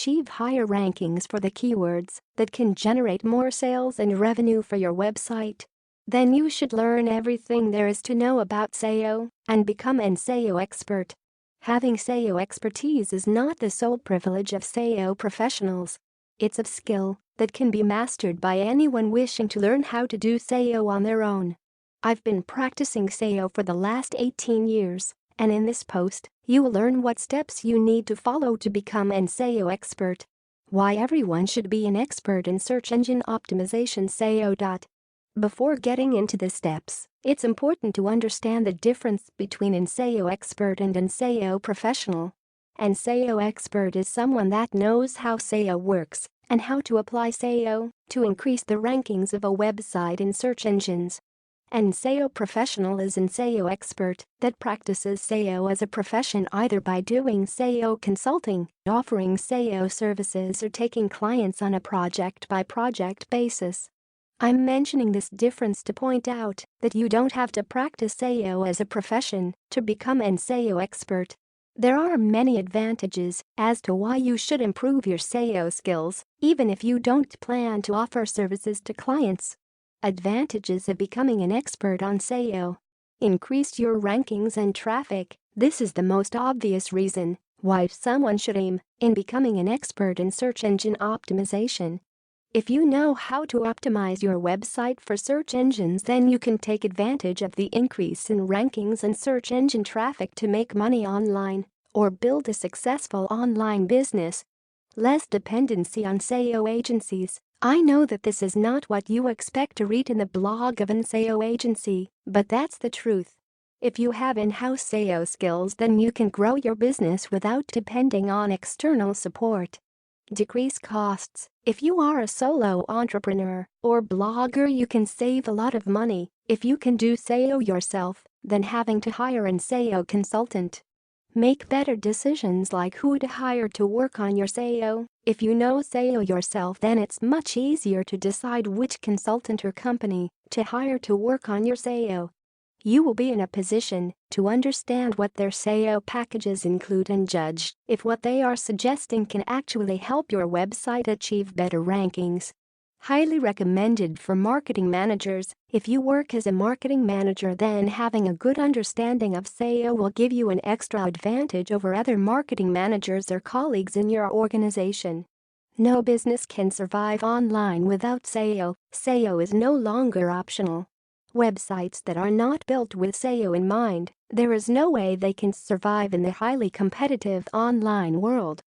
achieve higher rankings for the keywords that can generate more sales and revenue for your website. Then you should learn everything there is to know about SEO and become an SEO expert. Having SEO expertise is not the sole privilege of SEO professionals. It's a skill that can be mastered by anyone wishing to learn how to do SEO on their own. I've been practicing SEO for the last 18 years, and in this post, you will learn what steps you need to follow to become an SEO expert. Why everyone should be an expert in search engine optimization SEO. Before getting into the steps, it's important to understand the difference between an SEO expert and an SEO professional. An SEO expert is someone that knows how SEO works and how to apply SEO to increase the rankings of a website in search engines. An SEO professional is an SEO expert that practices SEO as a profession either by doing SEO consulting, offering SEO services, or taking clients on a project-by-project basis. I'm mentioning this difference to point out that you don't have to practice SEO as a profession to become an SEO expert. There are many advantages as to why you should improve your SEO skills, even if you don't plan to offer services to clients. Advantages of becoming an expert on SEO. Increase your rankings and traffic. This is the most obvious reason why someone should aim in becoming an expert in search engine optimization. If you know how to optimize your website for search engines, then you can take advantage of the increase in rankings and search engine traffic to make money online or build a successful online business. Less dependency on SEO agencies. I know that this is not what you expect to read in the blog of an SEO agency, but that's the truth. If you have in-house SEO skills, then you can grow your business without depending on external support. Decrease costs. If you are a solo entrepreneur or blogger, you can save a lot of money if you can do SEO yourself than having to hire an SEO consultant. Make better decisions like who to hire to work on your SEO. If you know SEO yourself, then it's much easier to decide which consultant or company to hire to work on your SEO. You will be in a position to understand what their SEO packages include and judge if what they are suggesting can actually help your website achieve better rankings. Highly recommended for marketing managers. If you work as a marketing manager, then having a good understanding of SEO will give you an extra advantage over other marketing managers or colleagues in your organization. No business can survive online without SEO. SEO is no longer optional. Websites that are not built with SEO in mind, there is no way they can survive in the highly competitive online world.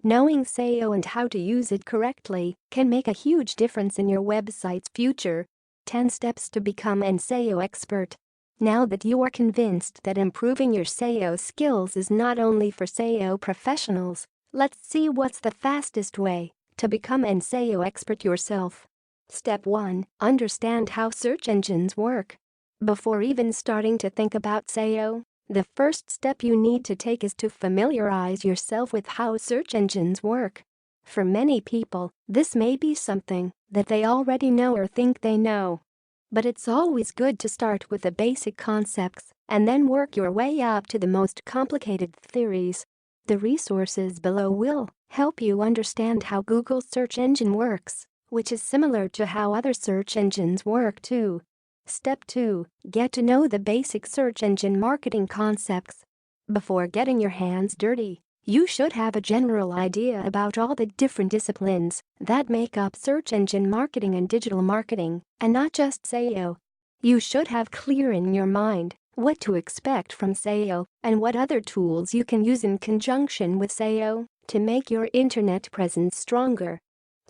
Knowing SEO and how to use it correctly can make a huge difference in your website's future. 10 steps to become an SEO expert. Now that you are convinced that improving your SEO skills is not only for SEO professionals, let's see what's the fastest way to become an SEO expert yourself. Step 1. Understand how search engines work. Before even starting to think about SEO, the first step you need to take is to familiarize yourself with how search engines work. For many people, this may be something that they already know or think they know. But it's always good to start with the basic concepts and then work your way up to the most complicated theories. The resources below will help you understand how Google's search engine works, which is similar to how other search engines work too. Step 2. Get to know the basic search engine marketing concepts. Before getting your hands dirty, you should have a general idea about all the different disciplines that make up search engine marketing and digital marketing, and not just SEO. You should have clear in your mind what to expect from SEO and what other tools you can use in conjunction with SEO to make your internet presence stronger.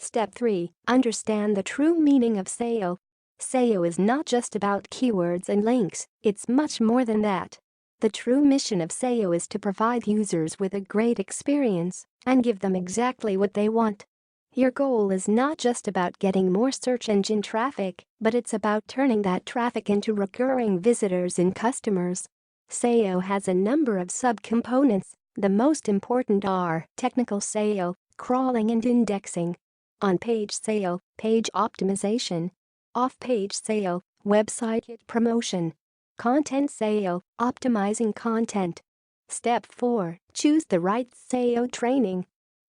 Step 3. Understand the true meaning of SEO. SEO is not just about keywords and links, it's much more than that. The true mission of SEO is to provide users with a great experience and give them exactly what they want. Your goal is not just about getting more search engine traffic, but it's about turning that traffic into recurring visitors and customers. SEO has a number of subcomponents. The most important are technical SEO, crawling and indexing, on-page SEO, page optimization, off-page SEO, website promotion, content SEO, optimizing content. Step 4. Choose the right SEO training.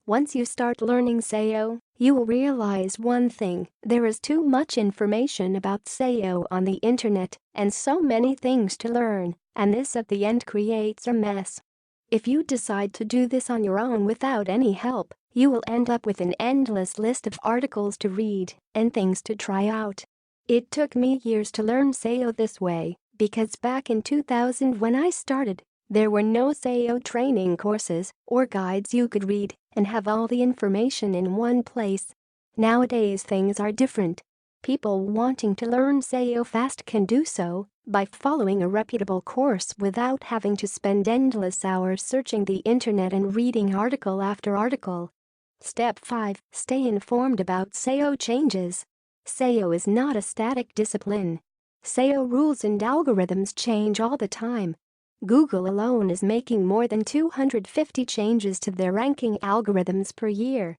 Once you start learning SEO, you will realize one thing: there is too much information about SEO on the internet and so many things to learn, and this at the end creates a mess. If you decide to do this on your own without any help, you will end up with an endless list of articles to read and things to try out. It took me years to learn SEO this way, because back in 2000 when I started, there were no SEO training courses or guides you could read and have all the information in one place. Nowadays things are different. People wanting to learn SEO fast can do so by following a reputable course without having to spend endless hours searching the internet and reading article after article. Step 5. Stay informed about SEO changes. SEO is not a static discipline. SEO rules and algorithms change all the time. Google alone is making more than 250 changes to their ranking algorithms per year.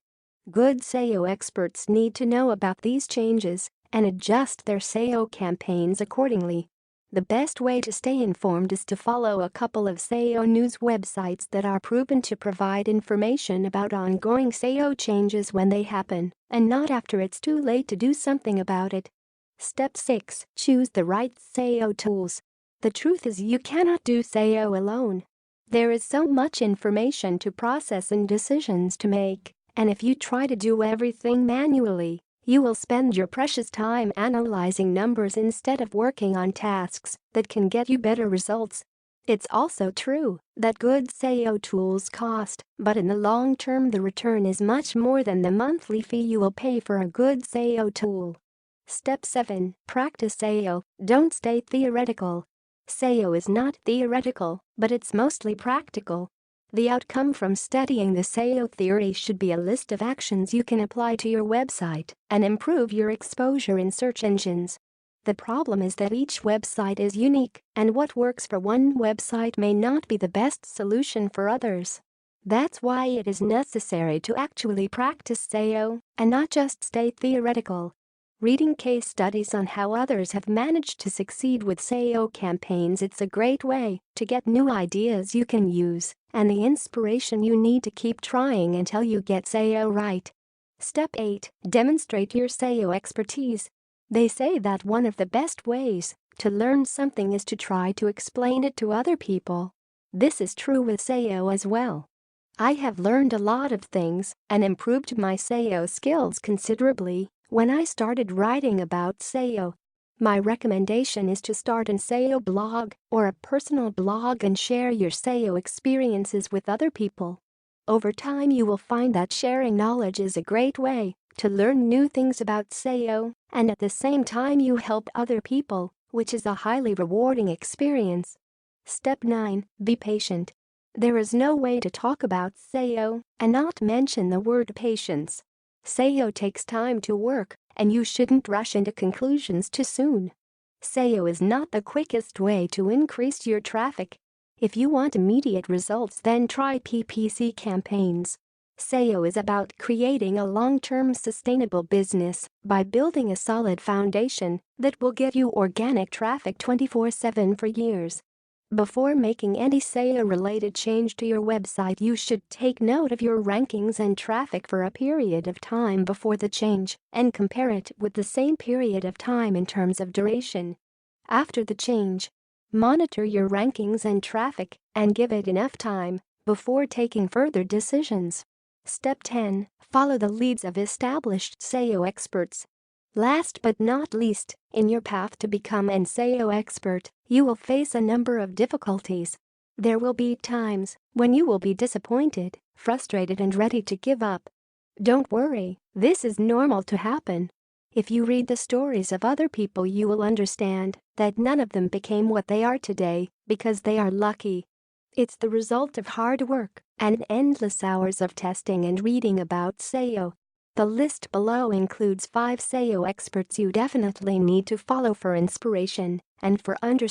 Good SEO experts need to know about these changes and adjust their SEO campaigns accordingly. The best way to stay informed is to follow a couple of SEO news websites that are proven to provide information about ongoing SEO changes when they happen, and not after it's too late to do something about it. Step 6. Choose the right SEO tools. The truth is you cannot do SEO alone. There is so much information to process and decisions to make, and if you try to do everything manually, you will spend your precious time analyzing numbers instead of working on tasks that can get you better results. It's also true that good SEO tools cost, but in the long term the return is much more than the monthly fee you will pay for a good SEO tool. Step 7. Practice SEO. Don't stay theoretical. SEO is not theoretical, but it's mostly practical. The outcome from studying the SEO theory should be a list of actions you can apply to your website and improve your exposure in search engines. The problem is that each website is unique, and what works for one website may not be the best solution for others. That's why it is necessary to actually practice SEO and not just stay theoretical. Reading case studies on how others have managed to succeed with SEO campaigns, it's a great way to get new ideas you can use and the inspiration you need to keep trying until you get SEO right. Step 8. Demonstrate your SEO expertise. They say that one of the best ways to learn something is to try to explain it to other people. This is true with SEO as well. I have learned a lot of things and improved my SEO skills considerably when I started writing about SEO. My recommendation is to start an SEO blog or a personal blog and share your SEO experiences with other people. Over time you will find that sharing knowledge is a great way to learn new things about SEO, and at the same time you help other people, which is a highly rewarding experience. Step 9. Be patient. There is no way to talk about SEO and not mention the word patience. SEO takes time to work, and you shouldn't rush into conclusions too soon. SEO is not the quickest way to increase your traffic. If you want immediate results, then try PPC campaigns. SEO is about creating a long-term sustainable business by building a solid foundation that will give you organic traffic 24/7 for years. Before making any SEO-related change to your website, you should take note of your rankings and traffic for a period of time before the change and compare it with the same period of time in terms of duration. After the change, monitor your rankings and traffic and give it enough time before taking further decisions. Step 10. Follow the leads of established SEO experts. Last but not least, in your path to become an SEO expert, you will face a number of difficulties. There will be times when you will be disappointed, frustrated, and ready to give up. Don't worry, this is normal to happen. If you read the stories of other people, you will understand that none of them became what they are today because they are lucky. It's the result of hard work and endless hours of testing and reading about SEO. The list below includes 5 SEO experts you definitely need to follow for inspiration and for understanding